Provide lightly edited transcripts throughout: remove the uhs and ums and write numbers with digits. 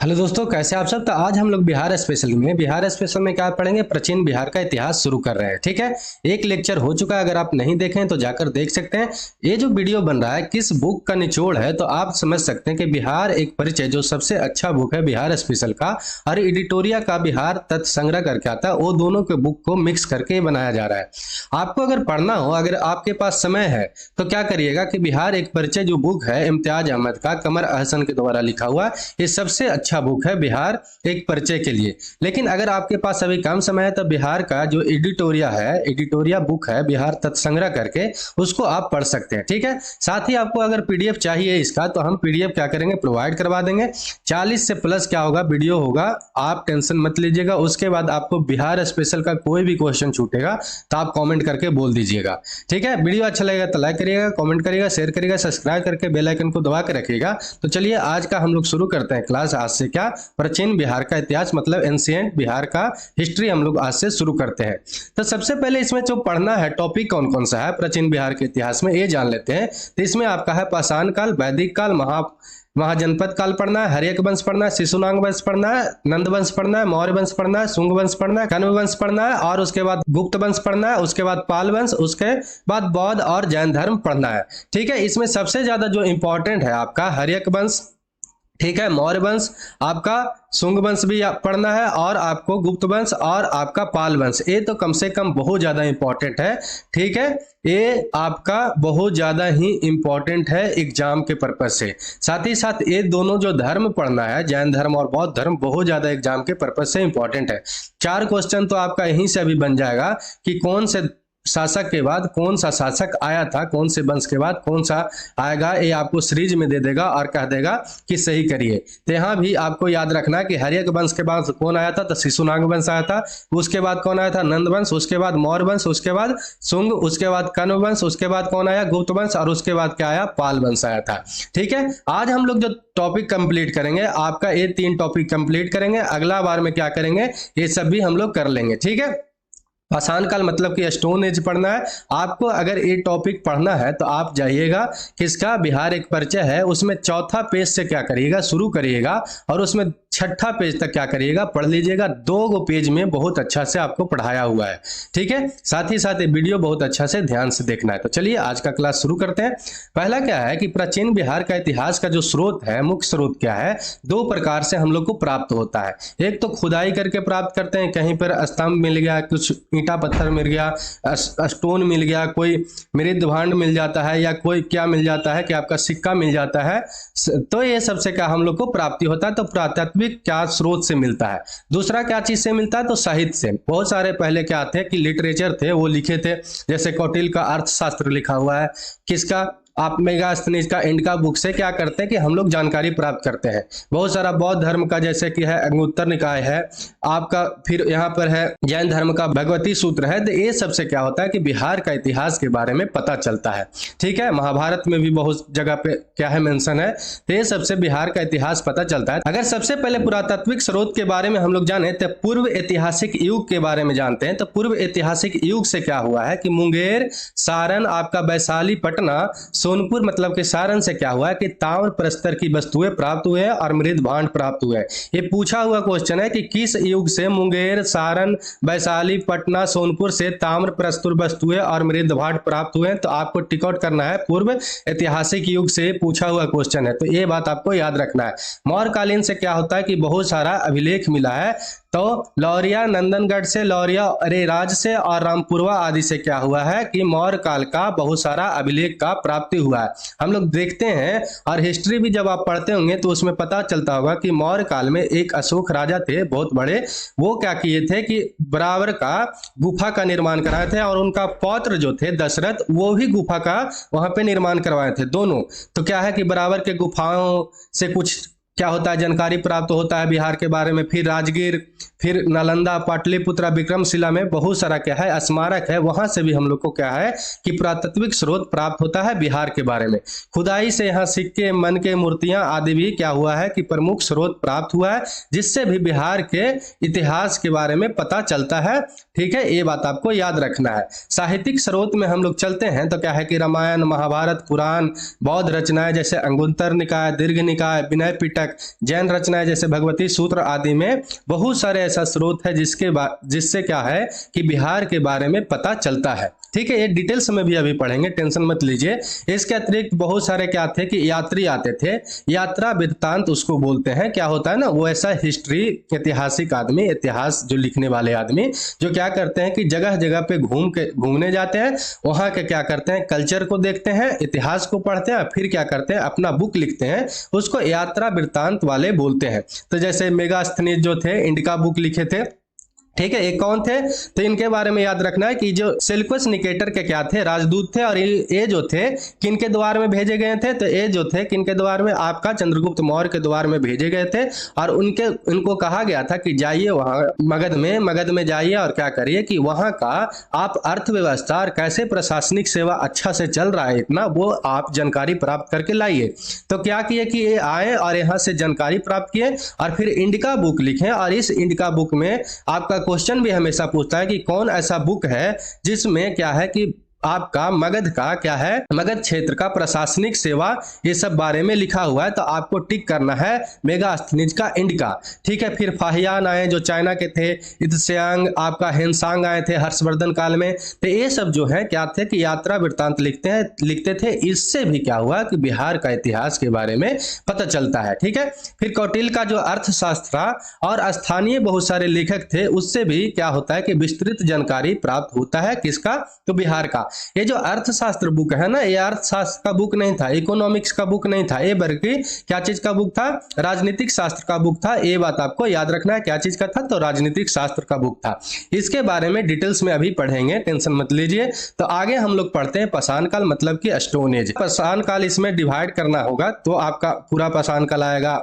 Hello दोस्तों, कैसे आप सब। तो आज हम लोग बिहार स्पेशल में क्या पढ़ेंगे, प्राचीन बिहार का इतिहास शुरू कर रहे हैं। ठीक है, एक लेक्चर हो चुका है, अगर आप नहीं देखें तो जाकर देख सकते हैं। ये जो वीडियो बन रहा है किस बुक का निचोड़ है, तो आप समझ सकते हैं कि बिहार एक परिचय जो सबसे अच्छा बुक है बिहार स्पेशल का, और एडिटोरिया का बिहार तथ्य संग्रह करके आता है, वो दोनों के बुक को मिक्स करके बनाया जा रहा है। आपको अगर पढ़ना हो, अगर आपके पास समय है तो क्या करिएगा कि बिहार एक परिचय जो बुक है इम्तियाज अहमद का, कमर अहसन के द्वारा लिखा हुआ, ये सबसे अच्छा बुक है बिहार एक परिचय के लिए। लेकिन अगर आपके पास अभी कम समय है तो बिहार का जो एडिटोरिया बुक है बिहार तथ्य संग्रह करके, उसको आप पढ़ सकते हैं। ठीक है, साथ ही आपको अगर पीडीएफ चाहिए इसका, तो हम पीडीएफ क्या करेंगे, प्रोवाइड करवा देंगे। 40 से प्लस क्या होगा, वीडियो होगा, आप टेंशन मत लीजिएगा। उसके बाद आपको बिहार स्पेशल का कोई भी क्वेश्चन छूटेगा तो आप कॉमेंट करके बोल दीजिएगा। ठीक है, वीडियो अच्छा लगेगा तो लाइक करिएगा, कॉमेंट करिएगा, शेयर करिएगा, सब्सक्राइब करके बेल आइकन को दबा के रखिएगा। तो चलिए आज का हम लोग शुरू करते हैं क्लास। आज से क्या, प्राचीन बिहार का इतिहास मतलब एंशिएंट बिहार का हिस्ट्री हम लोग आज से शुरू करते हैं। तो सबसे पहले इसमें जो पढ़ना है टॉपिक कौन कौन सा है प्राचीन बिहार के इतिहास में, ये जान लेते हैं। तो इसमें आपका है पाषाण काल, वैदिक काल, महाजनपद काल पढ़ना है, हर्यक वंश पढ़ना है, शिशुनाग वंश पढ़ना है, नंद वंश पढ़ना है, मौर्य वंश पढ़ना है, शुंग वंश पढ़ना है, कण्व वंश पढ़ना है, और उसके बाद गुप्त वंश पढ़ना है, उसके बाद पाल वंश, उसके बाद बौद्ध और जैन धर्म पढ़ना है। ठीक है, इसमें सबसे ज्यादा जो इंपॉर्टेंट है आपका हर्यक वंश, ठीक है, मौर्य वंश, आपका शुंग वंश भी पढ़ना है, और आपको गुप्त वंश और आपका पाल वंश, ये तो कम से कम बहुत ज्यादा इंपॉर्टेंट है। ठीक है, ये आपका बहुत ज्यादा ही इंपॉर्टेंट है एग्जाम के पर्पज से। साथ ही साथ ये दोनों जो धर्म पढ़ना है, जैन धर्म और बौद्ध धर्म, बहुत ज्यादा एग्जाम के पर्पज से इंपॉर्टेंट है। 4 क्वेश्चन तो आपका यहीं से अभी बन जाएगा कि कौन से शासक के बाद कौन सा शासक आया था, कौन से वंश के बाद कौन सा आएगा, ये आपको सीरीज में दे देगा और कह देगा कि सही करिए। तो यहाँ भी आपको याद रखना है कि हर्यक वंश के बाद कौन आया था, तो शिशुनाग वंश आया था। उसके बाद कौन आया था, नंद वंश। उसके बाद मौर्य वंश, उसके बाद शुंग, उसके बाद कण्व वंश, उसके बाद कौन आया, गुप्त वंश, और उसके बाद क्या आया, पाल वंश आया था। ठीक है, आज हम लोग जो टॉपिक कंप्लीट करेंगे, आपका ये 3 टॉपिक कंप्लीट करेंगे। अगला बार में क्या करेंगे, ये सब भी हम लोग कर लेंगे। ठीक है, पाषाण काल मतलब कि स्टोन एज पढ़ना है आपको। अगर ये टॉपिक पढ़ना है तो आप जाइएगा किसका, बिहार एक परिचय है, उसमें 4था पेज से क्या करिएगा, शुरू करिएगा, और उसमें 6ठा पेज तक क्या करिएगा, पढ़ लीजिएगा। 2 पेज में बहुत अच्छा से आपको पढ़ाया हुआ है। ठीक है, साथ ही साथ ये वीडियो बहुत अच्छा से ध्यान से देखना है। तो चलिए आज का क्लास शुरू करते हैं। पहला क्या है कि प्राचीन बिहार का इतिहास का जो स्रोत है, मुख्य स्रोत क्या है, 2 प्रकार से हम लोग को प्राप्त होता है। एक तो खुदाई करके प्राप्त करते हैं, कहीं पर स्तंभ मिल गया, कुछ ईंटा पत्थर मिल गया, स्टोन मिल गया, कोई मृद भांड मिल जाता है, या कोई क्या मिल जाता है कि आपका सिक्का मिल जाता है, तो ये सबसे क्या हम लोग को प्राप्ति होता है। तो पुरातात्विक क्या स्रोत से मिलता है। दूसरा क्या चीज से मिलता है, तो साहित्य से। बहुत सारे पहले क्या थे कि लिटरेचर थे, वो लिखे थे, जैसे कौटिल्य का अर्थशास्त्र लिखा हुआ है, किसका, आप मेगास्थनीज का इंडिका बुक से क्या करते हैं कि हम लोग जानकारी प्राप्त करते हैं। बहुत सारा बौद्ध धर्म का जैसे कि है अंगुत्तर निकाय है आपका, फिर यहाँ पर है जैन धर्म का भगवती सूत्र है। तो ये सबसे क्या होता है कि बिहार का इतिहास के बारे में पता चलता है। ठीक है, महाभारत में भी बहुत जगह पे क्या है मेंशन है, तो ये सबसे बिहार का इतिहास पता चलता है। अगर सबसे पहले पुरातात्विक स्रोत के बारे में हम लोग जाने तो पूर्व ऐतिहासिक युग के बारे में जानते हैं। तो पूर्व ऐतिहासिक युग से क्या हुआ है कि मुंगेर, सारण, आपका वैशाली, पटना, सोनपुर मतलब कि सारण से क्या हुआ है कि ताम्र प्रस्तर की वस्तुएं प्राप्त हुए और मृद भांड प्राप्त हुए। ये पूछा हुआ क्वेश्चन है कि किस युग से मुंगेर, सारण, वैशाली, पटना, सोनपुर से ताम्र प्रस्तर वस्तुएं और मृद भांड प्राप्त हुए। तो आपको टिक आउट करना है, पूर्व ऐतिहासिक युग से पूछा हुआ क्वेश्चन है, तो ये बात आपको याद रखना है। मौर्य कालीन से क्या होता है कि बहुत सारा अभिलेख मिला है। तो लौरिया, नंदनगढ़ से, लौरिया अरेराज से और रामपुरवा आदि से क्या हुआ है कि मौर्य काल का बहुत सारा अभिलेख का प्राप्ति हुआ है। हम लोग देखते हैं, और हिस्ट्री भी जब आप पढ़ते होंगे तो उसमें पता चलता होगा कि मौर्य काल में एक अशोक राजा थे बहुत बड़े, वो क्या किए थे कि बराबर का गुफा का निर्माण कराए थे, और उनका पौत्र जो थे दशरथ, वो भी गुफा का वहां पे निर्माण करवाए थे दोनों। तो क्या है कि बराबर के गुफाओं से कुछ क्या होता है, जानकारी प्राप्त होता है बिहार के बारे में। फिर राजगीर, फिर नालंदा, पाटलिपुत्र, विक्रमशिला में बहुत सारा क्या है स्मारक है, वहां से भी हम लोग को क्या है कि पुरातात्विक स्रोत प्राप्त होता है बिहार के बारे में। खुदाई से यहाँ सिक्के, मन के मूर्तियां आदि भी क्या हुआ है कि प्रमुख स्रोत प्राप्त हुआ है, जिससे भी बिहार के इतिहास के बारे में पता चलता है। ठीक है, ये बात आपको याद रखना है। साहित्यिक स्रोत में हम लोग चलते हैं तो क्या है कि रामायण, महाभारत, पुराण, बौद्ध रचनाएं जैसे अंगुत्तर निकाय, दीर्घ निकाय, विनय पिटक, नाटक, जैन रचनाएं जैसे भगवती सूत्र आदि में बहुत सारे ऐसा स्रोत है जिससे क्या है कि बिहार के बारे में पता चलता है। ठीक है, ये डिटेल्स में भी अभी पढ़ेंगे, टेंशन मत लीजिए। इसके अतिरिक्त बहुत सारे क्या थे कि यात्री आते थे, यात्रा वृत्तांत उसको बोलते हैं। क्या होता है ना, वो ऐसा हिस्ट्री ऐतिहासिक आदमी, इतिहास जो लिखने वाले आदमी जो क्या करते हैं कि जगह जगह पे घूमने जाते हैं, वहां के क्या करते हैं कल्चर को देखते हैं, इतिहास को पढ़ते हैं, फिर क्या करते हैं अपना बुक लिखते हैं, उसको यात्रा वृत्तांत वाले बोलते हैं। तो जैसे मेगास्थनीज जो थे इंडिका बुक लिखे थे। ठीक है, ये कौन थे, तो इनके बारे में याद रखना है कि जो सेल्यूकस निकेटर के क्या थे, राजदूत थे, और ये जो थे किनके द्वार में भेजे गए थे, तो ये जो थे किनके द्वार में, आपका चंद्रगुप्त मौर्य के द्वार में भेजे गए थे। और इनको कहा गया था कि जाइए वहां मगध में जाइए और क्या करिए कि वहां का आप अर्थव्यवस्था और कैसे प्रशासनिक सेवा अच्छा से चल रहा है इतना, वो आप जानकारी प्राप्त करके लाइए। तो क्या किए कि ये आए और यहाँ से जानकारी प्राप्त किए और फिर इंडिका बुक लिखे। और इस इंडिका बुक में आपका क्वेश्चन भी हमेशा पूछता है कि कौन ऐसा बुक है जिसमें क्या है कि आपका मगध का क्या है, मगध क्षेत्र का प्रशासनिक सेवा ये सब बारे में लिखा हुआ है। तो आपको टिक करना है मेगास्थनीज का इंडिका। ठीक है, फिर फाहियान आए जो चाइना के थे, इत्स्यांग आपका हेनसांग आए थे हर्षवर्धन काल में। तो ये सब जो है क्या थे कि यात्रा वृत्तांत लिखते थे। इससे भी क्या हुआ कि बिहार का इतिहास के बारे में पता चलता है। ठीक है, फिर कौटिल्य का जो अर्थशास्त्र और स्थानीय बहुत सारे लेखक थे, उससे भी क्या होता है कि विस्तृत जानकारी प्राप्त होता है। किसका, तो बिहार का। ये जो अर्थशास्त्र बुक है ना, ये अर्थशास्त्र का बुक नहीं था, इकोनॉमिक्स का बुक नहीं था, ये बल्कि क्या चीज का बुक था, राजनीतिक शास्त्र का बुक था। ये बात आपको याद रखना है, क्या चीज का था, तो राजनीतिक शास्त्र का बुक था। इसके बारे में डिटेल्स में अभी पढ़ेंगे, टेंशन मत लीजिए। तो आगे हम लोग पढ़ते हैं पाषाण काल, मतलब कि स्टोन एज। पाषाण काल इसमें डिवाइड करना होगा, तो आपका पूरा पाषाण काल आएगा,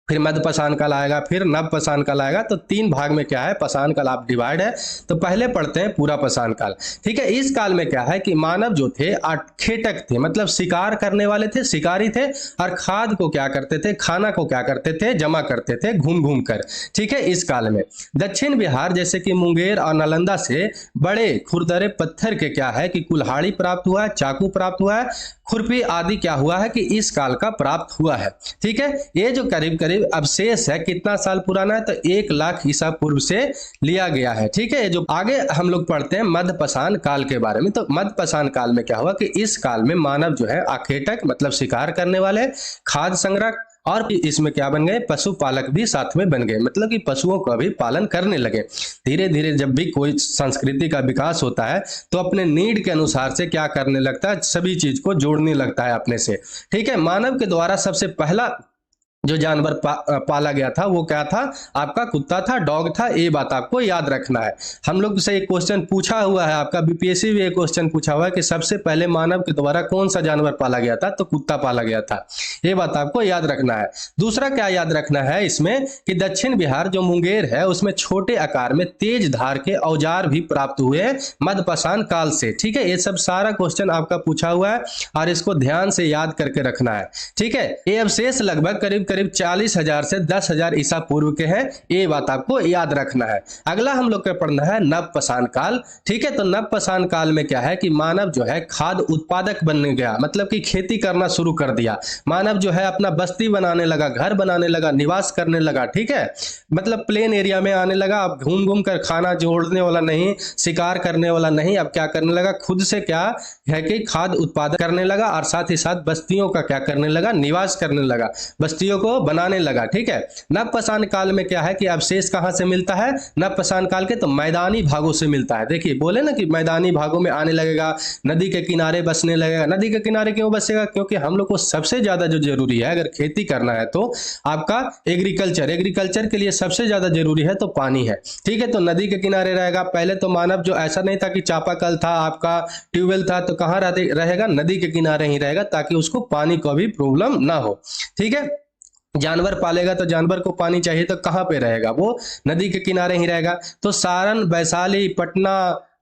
फिर मध्य पाषाण काल आएगा, फिर नव पाषाण काल आएगा। तो 3 भाग में क्या है पाषाण काल आप डिवाइड है। तो पहले पढ़ते हैं पूरा पाषाण काल। ठीक है, इस काल में क्या है कि मानव जो थे खेटक थे, मतलब शिकार करने वाले थे, शिकारी थे, और खाद को क्या करते थे, खाना को क्या करते थे, जमा करते थे घूम घूम कर। ठीक है, इस काल में दक्षिण बिहार जैसे कि मुंगेर और नालंदा से बड़े खुरदरे पत्थर के क्या है कि कुल्हाड़ी प्राप्त हुआ है, चाकू प्राप्त हुआ है, खुरपी आदि क्या हुआ है कि इस काल का प्राप्त हुआ है। ठीक है, ये जो करीब करीब अवशेष है कितना साल पुराना है, तो 1 लाख ईसा पूर्व से लिया गया है। ठीक है, जो आगे हम लोग पढ़ते हैं मध्य पाषाण काल के बारे में। तो मध्य पाषाण काल में क्या हुआ कि इस काल में मानव जो है आखेटक मतलब शिकार करने वाले, खाद्य संग्रह, और इसमें क्या बन गए, पशुपालक भी साथ में बन गए, मतलब कि पशुओं का भी पालन करने लगे। धीरे धीरे जब भी कोई संस्कृति का विकास होता है तो अपने नीड के अनुसार से क्या करने लगता है, सभी चीज को जोड़ने लगता है अपने से। ठीक है, मानव के द्वारा सबसे पहला जो जानवर पाला गया था वो क्या था, आपका कुत्ता था, डॉग था। ये बात आपको याद रखना है। हम लोग से एक क्वेश्चन पूछा हुआ है, आपका बीपीएससी भी एक क्वेश्चन पूछा हुआ है कि सबसे पहले मानव के द्वारा कौन सा जानवर पाला गया था, तो कुत्ता पाला गया था। ये बात आपको याद रखना है। दूसरा क्या याद रखना है इसमें कि दक्षिण बिहार जो मुंगेर है उसमें छोटे आकार में तेज धार के औजार भी प्राप्त हुए मध्य पाषाण काल से। ठीक है, ये सब सारा क्वेश्चन आपका पूछा हुआ है और इसको ध्यान से याद करके रखना है। ठीक है, ये अवशेष लगभग करीब 40,000 से 10,000 ईसा पूर्व के हैं, ये बात आपको याद रखना है। अगला हम लोग का पढ़ना है नव पाषाण काल। ठीक है, तो नव पाषाण काल में क्या है कि मानव जो है खाद्य उत्पादक बनने गया, मतलब कि खेती करना शुरू कर दिया। मानव जो है अपना बस्ती बनाने लगा, घर बनाने लगा, निवास करने लगा। ठीक है, मतलब प्लेन एरिया में आने लगा। अब घूम घूम कर खाना जोड़ने वाला नहीं, शिकार करने वाला नहीं, अब क्या करने लगा, खुद से क्या है कि खाद्य उत्पादन करने लगा और साथ ही साथ बस्तियों का क्या करने लगा, निवास करने लगा, बस्तियों को बनाने लगा। ठीक है, नव पाषाण काल में क्या है कि अवशेष कहां से मिलता है, नव पाषाण काल के तो मैदानी भागों से मिलता है। देखिए बोले ना कि मैदानी भागों में आने लगेगा, नदी के किनारे बसने लगेगा। नदी के किनारे क्यों बसेगा, क्योंकि हम लोग को सबसे ज्यादा जो जरूरी है अगर खेती करना है तो आपका एग्रीकल्चर के लिए सबसे ज्यादा जरूरी है तो पानी है। ठीक है, तो नदी के किनारे रहेगा। पहले तो मानव जो ऐसा नहीं था कि चापाकल था, आपका ट्यूबवेल था, तो कहां रहेगा, नदी के किनारे ही रहेगा ताकि उसको पानी का भी प्रॉब्लम ना हो। ठीक है, जानवर पालेगा तो जानवर को पानी चाहिए तो कहां पे रहेगा, वो नदी के किनारे ही रहेगा। तो सारण, वैशाली, पटना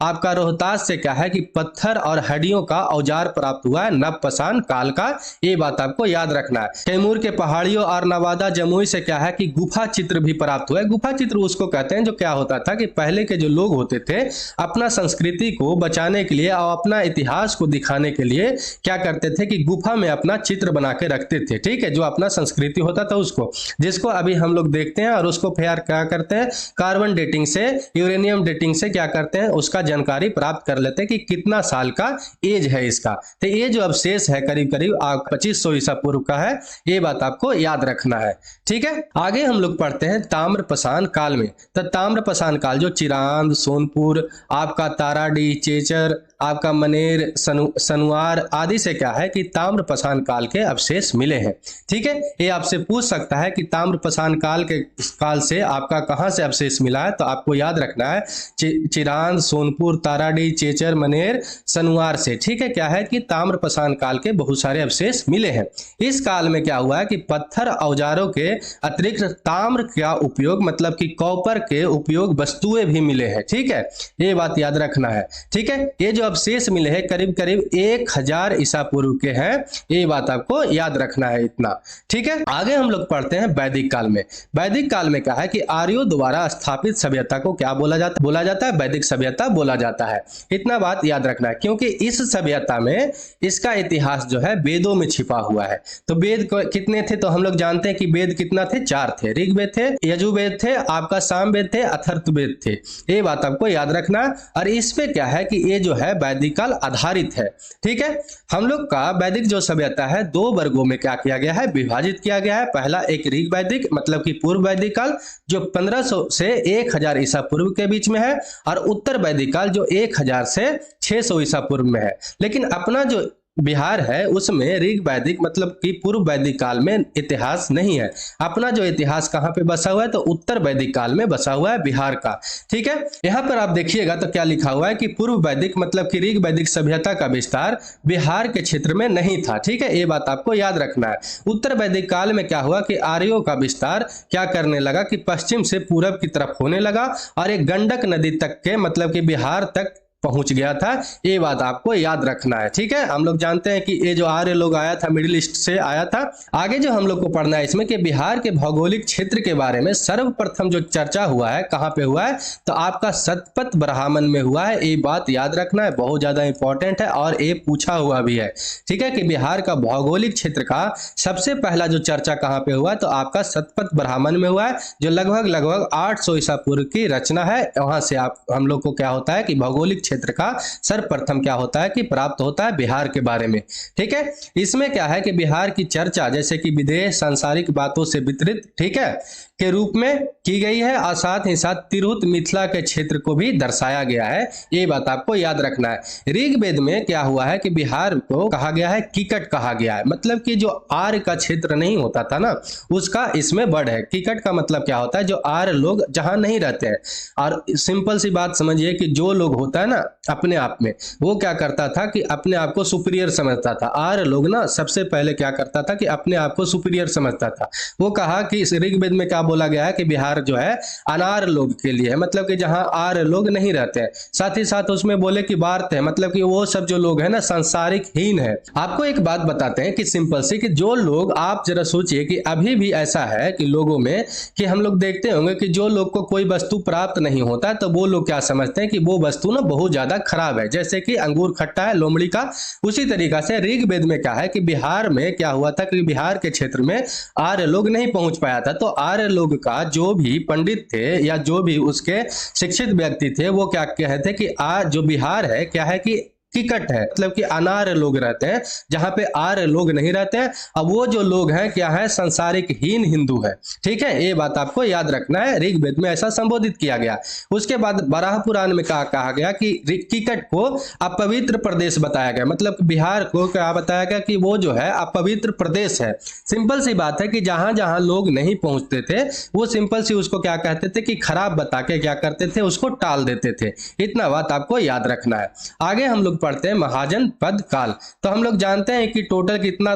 आपका रोहतास से क्या है कि पत्थर और हड्डियों का औजार प्राप्त हुआ है नवपाषाण काल का, ये बात आपको याद रखना है। कैमूर के पहाड़ियों और नवादा जमुई से क्या है कि गुफा चित्र भी प्राप्त हुआ है। गुफा चित्र उसको कहते हैं जो क्या होता था कि पहले के जो लोग होते थे अपना संस्कृति को बचाने के लिए और अपना इतिहास को दिखाने के लिए क्या करते थे कि गुफा में अपना चित्र बना के रखते थे, ठीक है, जो अपना संस्कृति होता था उसको, जिसको अभी हम लोग देखते हैं और उसको फिर क्या करते हैं कार्बन डेटिंग से, यूरेनियम डेटिंग से क्या करते हैं उसका जानकारी प्राप्त कर लेते हैं कि कितना साल का एज है इसका। तो ये जो अवशेष है करीब करीब 2500 ईसा पूर्व का है, ये बात आपको याद रखना है, ठीक है। आगे हम लोग पढ़ते हैं ताम्रपाषाण काल में। तो ताम्रपाषाण काल जो चिरांद, सोनपुर, आपका ताराडीह, चेचर, आपका मनेर, सनुआर आदि से क्या है कि ताम्रपाषाण काल के अवशेष मिले हैं, ठीक है। ये आपसे पूछ सकता है कि ताम्रपाषाण काल से आपका कहां से अवशेष मिला है, तो आपको याद रखना है चिरांद, सोनपुर, ताराडीह, चेचर, मनेर, सनुआर से, ठीक है। क्या है कि ताम्रपाषाण काल के बहुत सारे अवशेष मिले हैं। इस काल में क्या हुआ है कि पत्थर औजारों के अतिरिक्त ताम्र का उपयोग मतलब कि कॉपर के उपयोग वस्तुएं भी मिले हैं, ठीक है, ये बात याद रखना है, ठीक है। ये जो अवशेष मिले हैं करीब करीब 1000 ईसा पूर्व के हैं, ये बात आपको याद रखना है इतना, ठीक है। आगे हम लोग पढ़ते हैं वैदिक काल में। वैदिक काल में क्या है कि आर्यों द्वारा स्थापित सभ्यता को क्या बोला जाता है वैदिक सभ्यता बोला जाता है, इतना बात याद रखना है, क्योंकि इस सभ्यता में इसका इतिहास जो है वेदों में छिपा हुआ है। तो वेद कितने थे, तो हम लोग जानते हैं कि वेद कितना थे, 4 थे, ऋग्वेद थे, यजुर्वेद थे, आपका सामवेद थे, अथर्ववेद थे, ये बात आपको याद रखना। और इस पे क्या है कि ये जो है वैदिक काल आधारित है, ठीक है। हम लोग का वैदिक जो सभ्यता है 2 वर्गों में क्या किया गया है, विभाजित किया गया है। पहला एक ऋग वैदिक मतलब कि पूर्व वैदिक काल जो 1500 से 1000 ईसा पूर्व के बीच में है, और उत्तर वैदिक काल जो 1000 से 600 ईसा पूर्व में है। लेकिन अपना जो बिहार है उसमें ऋग वैदिक मतलब कि पूर्व वैदिक काल में इतिहास नहीं है। अपना जो इतिहास कहाँ पे बसा हुआ है, तो उत्तर वैदिक काल में बसा हुआ है बिहार का, ठीक है। यहाँ पर आप देखिएगा तो क्या लिखा हुआ है कि पूर्व वैदिक मतलब कि ऋग वैदिक सभ्यता का विस्तार बिहार के क्षेत्र में नहीं था, ठीक है, ये बात आपको याद रखना है। उत्तर वैदिक काल में क्या हुआ कि आर्यों का विस्तार क्या करने लगा कि पश्चिम से पूरब की तरफ होने लगा और एक गंडक नदी तक के मतलब कि बिहार तक पहुंच गया था, ये बात आपको याद रखना है, ठीक है। हम लोग जानते हैं कि ये जो आर्य लोग आया था मिडिल ईस्ट से आया था। आगे जो हम लोग को पढ़ना है इसमें कि बिहार के भौगोलिक क्षेत्र के बारे में सर्वप्रथम जो चर्चा हुआ है कहाँ पे हुआ है, तो आपका सतपथ ब्राह्मण में हुआ है, ये बात याद रखना है, बहुत ज्यादा इंपॉर्टेंट है और ये पूछा हुआ भी है, ठीक है, कि बिहार का भौगोलिक क्षेत्र का सबसे पहला जो चर्चा कहाँ पे हुआ, तो आपका सतपथ ब्राह्मण में हुआ है, जो लगभग 800 ईसा पूर्व की रचना है। वहां से हम लोग को क्या होता है कि भौगोलिक क्षेत्र का सर्वप्रथम क्या होता है कि प्राप्त होता है बिहार के बारे में, ठीक है। इसमें क्या है कि बिहार की चर्चा जैसे कि विदेश सांसारिक बातों से वितरित, ठीक है, के रूप में की गई है और साथ ही साथ तिरहुत मिथिला के क्षेत्र को भी दर्शाया गया है, ये बात आपको याद रखना है। ऋग्वेद में क्या हुआ है कि बिहार को कहा गया है किकट कहा गया है, मतलब कि जो आर्य का क्षेत्र नहीं होता था ना उसका इसमें वर्ड है। किकट का मतलब क्या होता है, जो आर्य लोग जहां नहीं रहते हैं। और सिंपल सी बात समझिए कि जो लोग होता है ना अपने आप में, वो क्या करता था कि अपने आप को सुपीरियर समझता था। आर्य लोग ना सबसे पहले क्या करता था कि अपने आप को सुपीरियर समझता था। वो कहा कि इस ऋग्वेद में क्या बोला गया है कि बिहार जो है अनार्य लोग के लिए है, मतलब कि जहां आर्य लोग नहीं रहते हैं। साथ ही साथ उसमें बोले कि वार्त है, मतलब कि वो सब जो लोग है ना सांसारिक हीन है। आपको एक बात बताते हैं कि सिंपल सी कि जो लोग, आप जरा सोचिए कि अभी भी ऐसा है कि लोगों में कि हम लोग देखते होंगे कि जो लोग को कोई वस्तु प्राप्त नहीं होता तो वो लोग क्या समझते हैं कि वो वस्तु ना बहुत ज्यादा खराब है, जैसे कि अंगूर खट्टा है लोमड़ी का। उसी तरीका से ऋग्वेद में क्या है कि बिहार में क्या हुआ था कि बिहार के क्षेत्र में आर्य लोग नहीं पहुंच पाया था, तो आर्य लोग का जो भी पंडित थे या जो भी उसके शिक्षित व्यक्ति थे वो क्या कहते कि आज जो बिहार है क्या है कि किकट है, मतलब कि अनार्य लोग रहते हैं जहां पे आर्य लोग नहीं रहते हैं। अब वो जो लोग हैं क्या है संसारिक हीन हिंदू है, ठीक है, ये बात आपको याद रखना है। ऋग्वेद में ऐसा संबोधित किया गया। उसके बाद बराह पुराण में कहा गया कि किकट को अपवित्र प्रदेश बताया गया, मतलब बिहार को क्या बताया गया कि वो जो है अपवित्र प्रदेश है। सिंपल सी बात है कि जहां जहां लोग नहीं पहुंचते थे वो सिंपल सी उसको क्या कहते थे कि खराब बता के क्या करते थे उसको टाल देते थे। इतना बात आपको याद रखना है। आगे हम लोग पढ़ते हैं महाजनपद काल। तो हम लोग जानते हैं कि टोटल कितना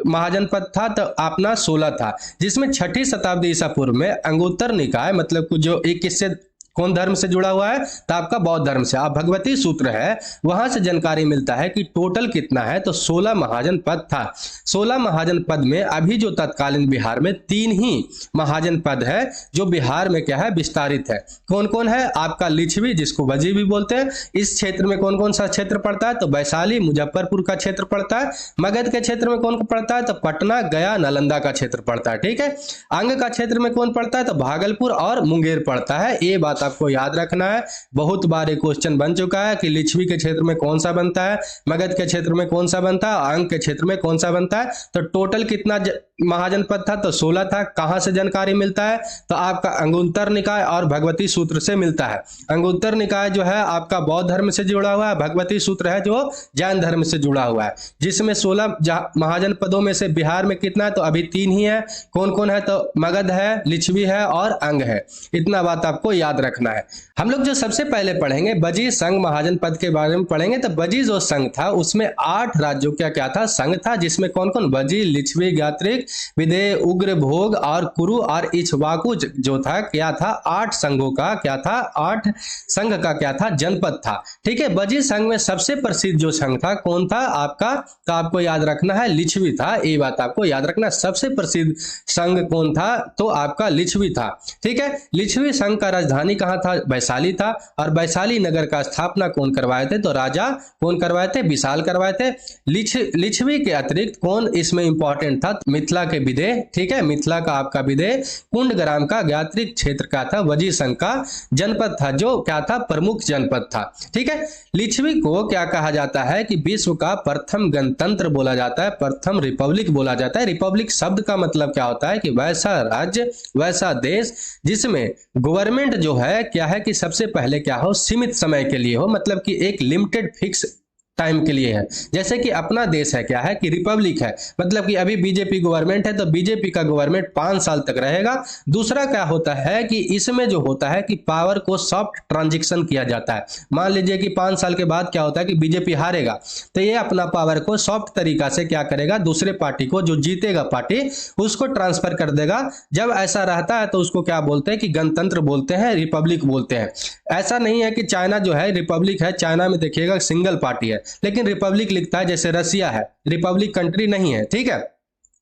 महाजनपद था, तो अपना 16 था, जिसमें 6ठी शताब्दी ईसा पूर्व में अंगुत्तर निकाय मतलब जो 21 से कौन धर्म से जुड़ा हुआ है? तो आपका बौद्ध धर्म से। अब भगवती सूत्र है, वहां से जानकारी मिलता है कि टोटल कितना है, तो 16 महाजन पद था। 16 महाजन पद में अभी जो तत्कालीन बिहार में 3 ही महाजन पद है जो बिहार में क्या है, विस्तारित है। कौन कौन है? आपका लिच्छवी, जिसको वजी भी बोलते हैं। इस क्षेत्र में कौन कौन सा क्षेत्र पड़ता है? तो वैशाली, मुजफ्फरपुर का क्षेत्र पड़ता है। मगध के क्षेत्र में कौन पड़ता है? तो पटना, गया, नालंदा का क्षेत्र पड़ता है। ठीक है। अंग का क्षेत्र में कौन पड़ता है? तो भागलपुर और मुंगेर पड़ता है। ये बात आपको याद रखना है। बहुत बार ये क्वेश्चन बन चुका है कि लिच्छवी के क्षेत्र में कौन सा बनता है, मगध के क्षेत्र में कौन सा बनता है, अंग के क्षेत्र में कौन सा बनता है। तो टोटल कितना महाजन पद था? तो 16 था। कहां से जानकारी मिलता है? तो आपका अंगुत्तर निकाय और भगवती सूत्र से मिलता है। अंगुत्तर निकाय जो है आपका बौद्ध धर्म से जुड़ा हुआ है, भगवती सूत्र है जो जैन धर्म से जुड़ा हुआ है, जिसमें 16 महाजन पदों में से बिहार में कितना है? तो अभी 3 ही है। कौन कौन है? तो मगध है, लिच्छवी है और अंग है। इतना बात आपको याद रखना है। हम लोग जो सबसे पहले पढ़ेंगे बजी संघ महाजन पद के बारे में पढ़ेंगे। तो बजी जो संघ था उसमें 8 राज्यों का क्या था, संघ था, जिसमें कौन कौन? बजी, लिच्छवी, गात्रिक, विदेह, उग्र, भोग और कुरु और इक्ष्वाकु जो था क्या था, 8 संघों का क्या था, 8 संघ का क्या था, जनपद था। ठीक है। बजी संघ में सबसे प्रसिद्ध जो संघ था कौन था आपका? तो आपको याद रखना है लिच्छवी था। ये बात आपको याद रखना, सबसे प्रसिद्ध संघ कौन था? तो आपका लिच्छवी था। ठीक है। लिच्छवी संघ का राजधानी कहां था? वैशाली था। और वैशाली नगर का स्थापना कौन करवाए थे? तो राजा कौन करवाए थे? विशाल करवाए थे। लिच्छवी के अतिरिक्त कौन इसमें इंपॉर्टेंट था? मिथिला के विदेह। ठीक है। मिथिला का आपका विदेह, कुंडग्राम का गात्रिक क्षेत्र का था, वजी संघ का जनपद था, जो क्या था, प्रमुख जनपद था। ठीक है। लिच्छवी को क्या कहा जाता है कि विश्व का प्रथम गणतंत्र बोला जाता है, प्रथम रिपब्लिक बोला जाता है। रिपब्लिक शब्द का मतलब क्या होता है कि वैसा राज्य, वैसा देश जिसमें गवर्नमेंट जो है क्या है कि सबसे पहले क्या हो, सीमित समय के लिए हो, मतलब कि एक लिमिटेड फिक्स टाइम के लिए है। जैसे कि अपना देश है क्या है कि रिपब्लिक है, मतलब कि अभी बीजेपी गवर्नमेंट है तो बीजेपी का गवर्नमेंट 5 साल तक रहेगा। दूसरा क्या होता है कि इसमें जो होता है कि पावर को सॉफ्ट ट्रांजिशन किया जाता है। मान लीजिए कि 5 साल के बाद क्या होता है कि बीजेपी हारेगा, तो ये अपना पावर को सॉफ्ट तरीका से क्या करेगा, दूसरे पार्टी को, जो जीतेगा पार्टी, उसको ट्रांसफर कर देगा। जब ऐसा रहता है तो उसको क्या बोलते हैं कि गणतंत्र बोलते हैं, रिपब्लिक बोलते हैं। ऐसा नहीं है कि चाइना जो है रिपब्लिक है, चाइना में देखिएगा सिंगल पार्टी है लेकिन रिपब्लिक लिखता है, जैसे रसिया है, रिपब्लिक कंट्री नहीं है। ठीक है।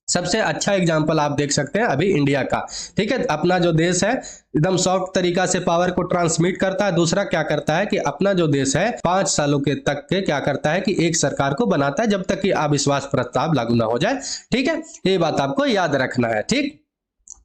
सबसे अच्छा एग्जांपल आप देख सकते हैं अभी इंडिया का। ठीक है। अपना जो देश है एकदम सॉफ्ट तरीका से पावर को ट्रांसमिट करता है। दूसरा क्या करता है कि अपना जो देश है 5 सालों के तक के क्या करता है कि एक सरकार को बनाता है, जब तक कि अविश्वास प्रस्ताव लागू ना हो जाए। ठीक है। ये बात आपको याद रखना है। ठीक।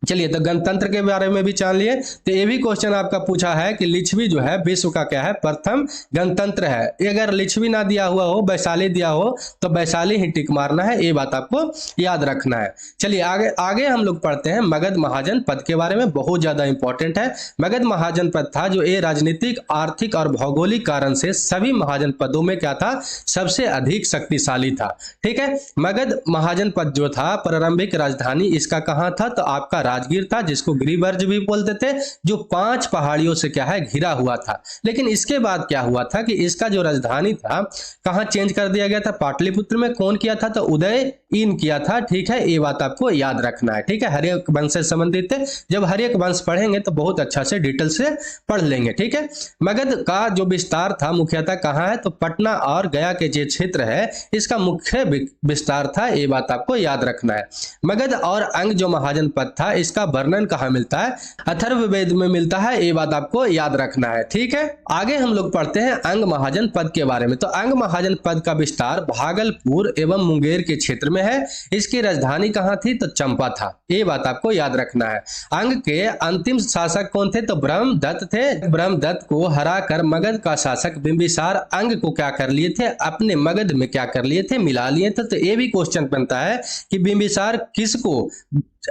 चलिए, तो गणतंत्र के बारे में भी जान लिए। तो ये भी क्वेश्चन आपका पूछा है कि लिच्छवी जो है विश्व का क्या है, प्रथम गणतंत्र है। अगर लिच्छवी ना दिया हुआ हो, वैशाली दिया हो, तो वैशाली ही टिक मारना है। ये बात आपको याद रखना है। चलिए आगे हम लोग पढ़ते हैं मगध महाजन पद के बारे में। बहुत ज्यादा इंपॉर्टेंट है। मगध महाजन पद था जो ये राजनीतिक, आर्थिक और भौगोलिक कारण से सभी महाजन पदों में क्या था, सबसे अधिक शक्तिशाली था। ठीक है। मगध महाजन पद जो था, प्रारंभिक राजधानी इसका कहां था? तो आपका राजगीर था, जिसको गिरिवर्ज भी बोलते थे, जो 5 पहाड़ियों से क्या है, घिरा हुआ था। लेकिन इसके बाद क्या हुआ था कि इसका जो राजधानी था कहां चेंज कर दिया गया था? पाटलिपुत्र में। कौन किया था? तो उदयीन किया था। ठीक है। ये बात आपको याद रखना है। ठीक है। हर्यक वंश से संबंधित थे। जब हर्यक वंश पढ़ेंगे तो बहुत अच्छा से डिटेल से पढ़ लेंगे। ठीक है। मगध का जो विस्तार था मुख्यतः कहां है? तो पटना और गया के जो क्षेत्र है इसका मुख्य विस्तार था। ये बात आपको याद रखना है। मगध और अंग जो महाजन पद था इसका वर्णन कहां मिलता है? अथर्ववेद में मिलता है। ये बात आपको याद रखना है। ठीक है। आगे हम लोग पढ़ते हैं अंग महाजन पद के बारे में। तो अंग महाजन पद का विस्तार भागलपुर एवं मुंगेर के क्षेत्र में है। इसकी राजधानी कहां थी? तो चंपा था। ये बात आपको याद रखना है। अंग के अंतिम शासक कौन थे? तो ब्रह्मदत्त थे। ब्रह्मदत्त को हराकर मगध का शासक बिंबिसार अंग को क्या कर लिए थे? अपने मगध में क्या कर लिए थे? मिला लिए थे। तो ये भी क्वेश्चन बनता है कि बिंबिसार किसको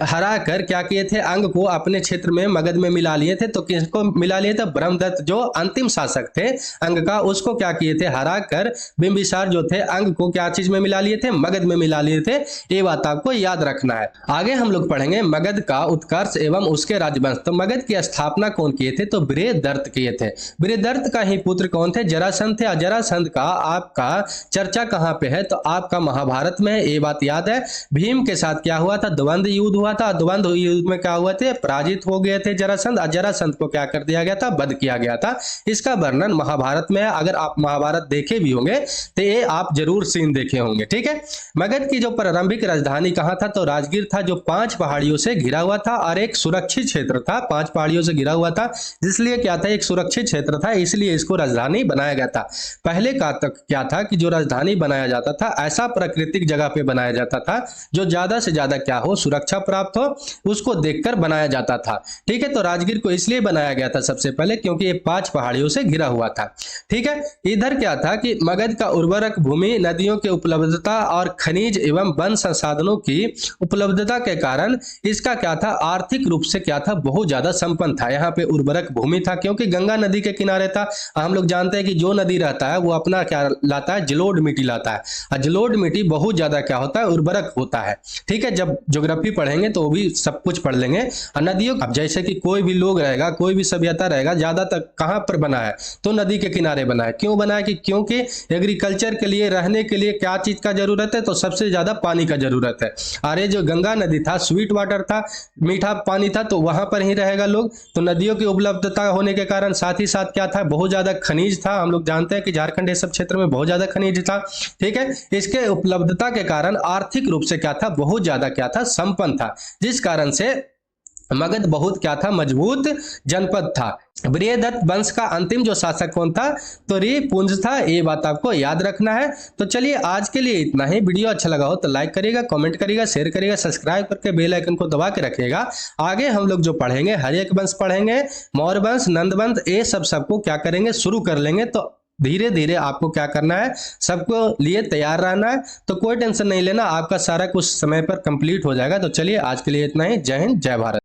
हरा कर क्या किए थे? अंग को अपने क्षेत्र में, मगध में मिला लिए थे। तो किसको मिला लिए थे? ब्रह्मदत्त जो अंतिम शासक थे अंग का, उसको क्या किए थे? हरा कर बिंबिसार जो थे अंग को क्या चीज में मिला लिए थे? मगध में मिला लिए थे। ये बात आपको याद रखना है। आगे हम लोग पढ़ेंगे मगध का उत्कर्ष एवं उसके राजवंश। तो मगध की स्थापना कौन किए थे? तो बृहदर्त किए थे। बृहदर्त का ही पुत्र कौन थे? जरासंध थे। जरासंध का आपका चर्चा कहां पे है? तो आपका महाभारत में है। ये बात याद है। भीम के साथ क्या हुआ था? द्वंद्व युद्ध हुआ था। द्वंद्व युद्ध में क्या हुए थे, पराजित हो गए थे जरासंध, और जरासंध को क्या कर दिया गया था, वध किया गया था। इसका वर्णन महाभारत में है। अगर आप महाभारत देखे भी होंगे तो ये आप जरूर सीन देखे होंगे। ठीक है, मगध की जो प्रारंभिक राजधानी कहाँ था, तो राजगीर था, जो 5 पहाड़ियों से घिरा हुआ था और एक सुरक्षित क्षेत्र था। 5 पहाड़ियों से घिरा हुआ था, इसलिए क्या था, एक सुरक्षित क्षेत्र था, इसलिए इसको राजधानी बनाया गया था। पहले का तक क्या था कि जो राजधानी बनाया जाता था ऐसा प्राकृतिक जगह पे बनाया जाता था जो ज्यादा से ज्यादा क्या हो, सुरक्षा प्राप्त हो, उसको देखकर बनाया जाता था। ठीक है, तो राजगीर को इसलिए बनाया गया था सबसे पहले क्योंकि ये 5 पहाड़ियों से घिरा हुआ था। ठीक है, इधर क्या था कि मगध का उर्वरक भूमि, नदियों की उपलब्धता और खनिज एवं वन संसाधनों की उपलब्धता के कारण इसका क्या था, आर्थिक रूप से क्या था, बहुत ज्यादा संपन्न था। यहाँ पे उर्वरक भूमि था क्योंकि गंगा नदी के किनारे था। हम लोग जानते हैं कि जो नदी रहता है वो अपना क्या लाता है, जलोढ़ मिट्टी लाता है, और जलोढ़ मिट्टी बहुत ज्यादा क्या होता है, उर्वरक होता है। ठीक है, जब ज्योग्राफी पढ़ेंगे तो वो भी सब कुछ पढ़ लेंगे। और नदियों, अब जैसे कि कोई भी लोग रहेगा, कोई भी सभ्यता रहेगा, ज्यादातर कहां पर बना है, तो नदी के किनारे बना है। क्यों बना है कि क्योंकि एग्रीकल्चर के लिए, रहने के लिए क्या चीज का जरूरत है, तो सबसे ज्यादा पानी का जरूरत है। और ये जो गंगा नदी था, स्वीट वाटर था, मीठा पानी था, तो वहां पर ही रहेगा लोग। तो नदियों की उपलब्धता होने के कारण साथ ही साथ क्या था, बहुत ज्यादा खनिज था। हम लोग जानते हैं कि झारखंड ये सब क्षेत्र में बहुत ज्यादा खनिज था। ठीक है, इसके उपलब्धता के कारण आर्थिक रूप से क्या था, बहुत ज्यादा क्या था, संपन्न था, जिस कारण से मगध बहुत क्या था, मजबूत जनपद था। बृहदत्त वंश का अंतिम जो शासक कौन था, तो रिपुंज था। ये बात आपको याद रखना है। तो चलिए आज के लिए इतना ही। वीडियो अच्छा लगा हो तो लाइक करिएगा, कमेंट करिएगा, शेयर करिएगा, सब्सक्राइब करके बेल आइकन को दबा के रखिएगा। आगे हम लोग जो पढ़ेंगे, हर्यक वंश पढ़ेंगे, मौर्य वंश, नंद वंश, ये सबको क्या करेंगे, शुरू कर लेंगे। तो धीरे धीरे आपको क्या करना है, सबको लिए तैयार रहना है। तो कोई टेंशन नहीं लेना, आपका सारा कुछ समय पर कंप्लीट हो जाएगा। तो चलिए आज के लिए इतना ही। जय हिंद, जय भारत।